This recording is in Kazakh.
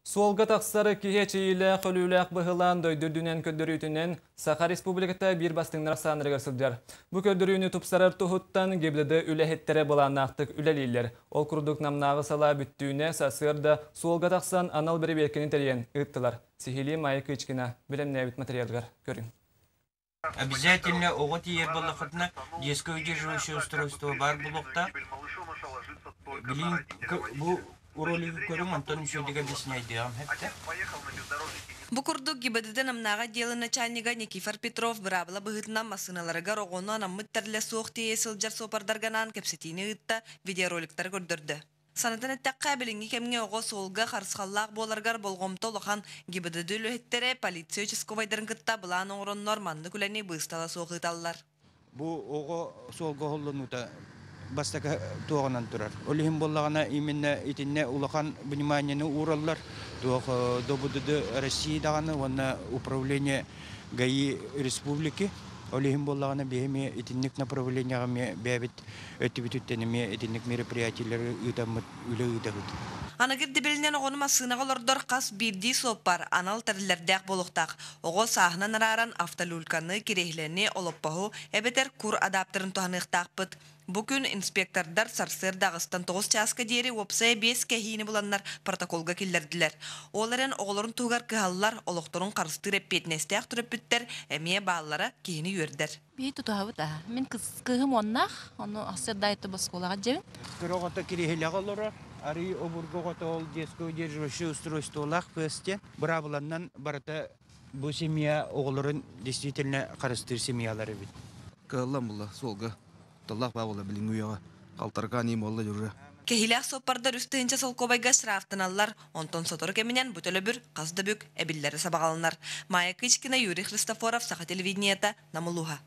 Суолга тақсары кихечейлі қөлілік бұғылан дөйдірдінен көддірүйтінен Саха Республиката бір бастыңнар санырға сылдар. Бұ көддірүйіні тұпсарар тұхыттан гебліді үләхеттері боланақтық үләлейлер. Ол күрдік намнағы сала бүттүйіне сасырда суолга тақсан анал бірі беркені тәрген ұйттылар. Сихили майы кычкина білімне әбіт материалдар көрін. Обязательно огот ер баллахатна детское удерживающее устройство бар булокта. Билин бу уролиги көрүм Антон Шөлдеге объясняет диам хепте. Бу курдук гибедеден амнага делы начальника Никифор Петров брабла быгытна масыналарга рогону анаммыттарле суохти сылжар сопардарганан кепсетини ытта видеороликтар көрдөрдү. Санатан эттакка билинги кемге ого солга харсхаллаак боларгар болгомто лохан гибедедүлү хеттере полиция участковайдарын кытта булан оңрон норманды күлени быстала соохыталлар. Бу ого солга холлонута бастака туогынан турар. Олихим боллагана именно итинне улахан вниманиены ураллар. Туох добудуды России даганы ванна управление ГАИ республики. Олихим боллагана бехеме итинник направлениями бебит өттүбүттенеме итинник мероприятиялары ытамыт үлө ытагыт. Анагыр дебелинен оғыны масынаға қас бирди соппар анал тәрілердәк болуқтақ. Оғы сағынан араран автолюльканы керехлені олоппаху әбетер кур адаптерін туғанықтақ бұд. Бүкін инспектордар сарсыр дағыстан 9 часка дері опсая 5 кәхейіні бұланнар протоколға келдерділер. Оларын оғыларын туғар кығалылар олықтырын қарыстыр әппетнестәк тұрып біттер әмие бағылары кейіні өрдер. Бей тұтауы да. Мен кығым оннақ, оны асырдайты басқолаға жевін. Кырогота керехлегалары Ари обургогото ол детское удерживающее устройство лах песте. Бравланнан барата бу семья оғыларын действительно қарыстыр семьялары бит. Каллам була солга. Таллах бабула билин уяга. Калтаргани молла жүрі. Кехилях соппардар үстігінші солкобайға шрафтыналар, онтон сотору кеменен бүтілі бір қазды бүк әбіллері сабағалынар. Майя Кычкина, Юрий Христофоров, Саха телевидениета, Намылуха.